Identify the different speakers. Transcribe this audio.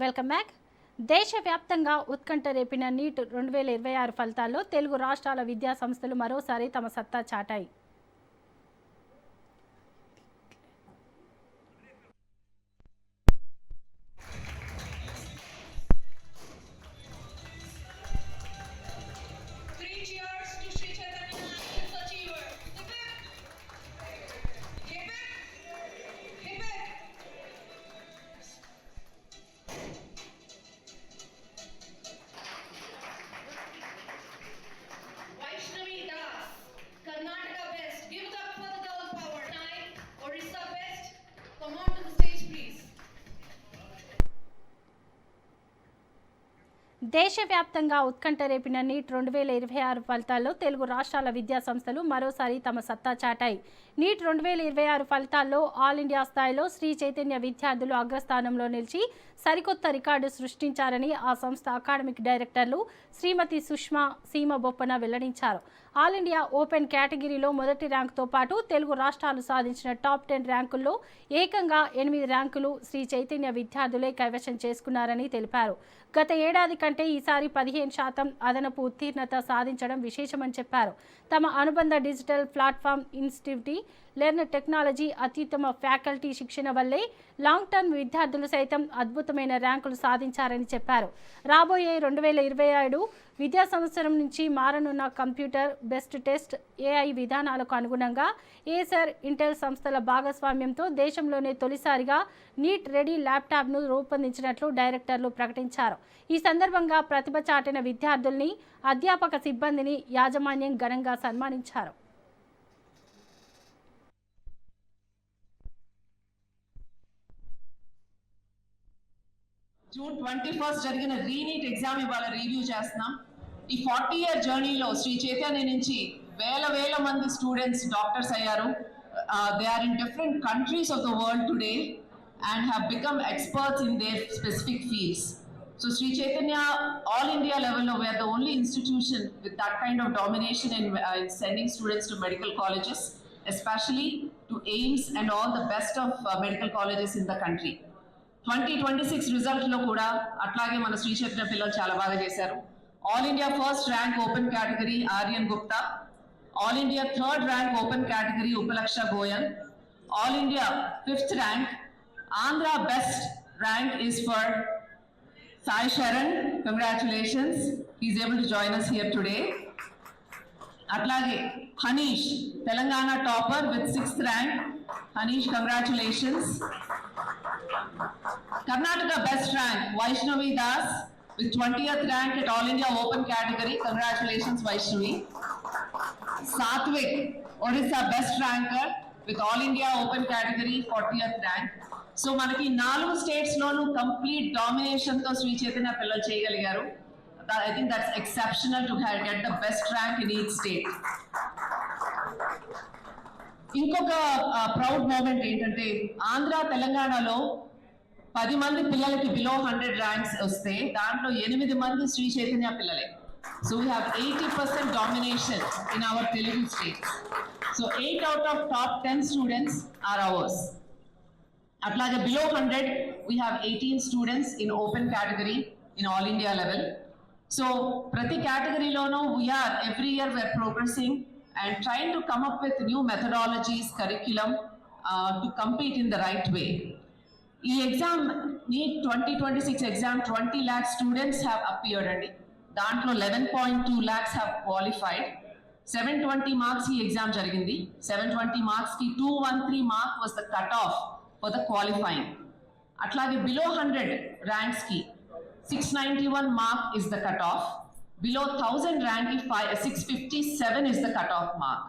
Speaker 1: Welcome back. దేశవ్యాప్తంగా ఉత్కంఠ రేపిన neat 2026 ఫలితాల్లో తెలుగు రాష్ట్రాల విద్యా సంస్థలు మరోసారి తమ సత్తా చాటాయి. దేశవ్యాప్తంగా ఉత్కంఠ రేపిన నీట్ 2026 ఫలితాల్లో తెలుగు రాష్ట్రాల విద్యా సంస్థలు మరోసారి తమ సత్తా చాటాయి. నీట్ 2026 ఫలితాల్లో ఆల్ ఇండియా స్థాయిలో శ్రీ చైతన్య విద్యార్థులు అగ్రస్థానంలో నిలిచి సరికొత్త రికార్డు సృష్టించారని ఆ సంస్థ అకాడమిక్ డైరెక్టర్లు శ్రీమతి సుష్మా సీమ బొప్పన వెల్లడించారు. ఆల్ ఇండియా ఓపెన్ కేటగిరీలో మొదటి ర్యాంకుతో పాటు తెలుగు రాష్ట్రాలు సాధించిన టాప్ 10 ర్యాంకుల్లో ఏకంగా 8 ర్యాంకులు శ్రీ చైతన్య విద్యార్థులే కైవశం చేసుకున్నారని తెలిపారు. గత ఏడాది కంటే ఈసారి 15% అదనపు ఉత్తీర్ణత సాధించడం విశేషమని చెప్పారు. తమ అనుబంధ digital platform institute learn technology అత్యుత్తమ ఫ్యాకల్టీ శిక్షణ వల్లే లాంగ్ టర్మ్ విద్యార్థులు సైతం అద్భుతమైన ర్యాంకులు సాధించారని చెప్పారు. రాబోయే 2027 విద్యా సంవత్సరం నుంచి మారనున్న కంప్యూటర్ బెస్ట్ టెస్ట్ ఏఐ విధానాలకు అనుగుణంగా ఏసర్ ఇంటెల్ సంస్థల భాగస్వామ్యంతో దేశంలోనే తొలిసారిగా నీట్ రెడీ ల్యాప్టాప్ను రూపొందించినట్లు డైరెక్టర్లు ప్రకటించారు. ఈ సందర్భంగా ప్రతిభ చాటిన విద్యార్థుల్ని, అధ్యాపక సిబ్బందిని యాజమాన్యం ఘనంగా సన్మానించారు.
Speaker 2: జూన్ 21 జరిగిన రీనీట్ ఎగ్జామ్ ఇవాళ రివ్యూ చేస్తున్నాం. ఈ 40-year జర్నీలో శ్రీ చైతన్య నుంచి వేల మంది స్టూడెంట్స్ డాక్టర్స్ అయ్యారు. They are in different countries of the world today and have become experts in their specific fields. So Sri Chaitanya, all India level, we are the only institution with that kind of domination in sending students to medical colleges, especially to AIIMS and all the best of medical colleges in the country. 2026 result lo kuda atlage mana Sri Chaitanya pillalu chaala baga chesaru. All India first rank open category Aryan Gupta, All India third rank open category Upalaksha Goyal, All India 5th rank. Andhra best rank is for Sai Sharan, congratulations. He is able to join us here today. Atlage Hanish, Telangana topper with 6th rank. Hanish, congratulations. Karnataka best rank Vaishnavi Das with 20th rank at All India open category. Congratulations Vaishnavi. Satvik, Orissa best ranker with All India open category 40th rank. So మనకి 4 states లోనూ complete domination తో శ్రీ చైతన్య పిల్లలు చేయగలిగారు. I think that's exceptional to get the best rank in each state. ఇంకొక proud moment ఏంటంటే ఆంధ్ర తెలంగాణలో 10 మంది పిల్లలకి బిలో 100 ర్యాంక్స్ వస్తే దాంట్లో 8 మంది శ్రీ చైతన్య పిల్లలే. So we have 80% domination in our Telugu states. So 8 out of top 10 students are ours. Atlage below 100, we have 18 students in open category in all India level. So, prati category lono, every year we are progressing and trying to come up with new methodologies, curriculum to compete in the right way. E exam, NEET 2026 exam, 20 lakh students have appeared and dantlo 11.2 lakhs have qualified. 720 marks ki exam jarigindi. 720 marks ki 213 mark was the cutoff for the qualifying. Atlage below 100 ranks ki 691 mark is the cutoff. Below 1000 rank ki 657 is the cutoff mark.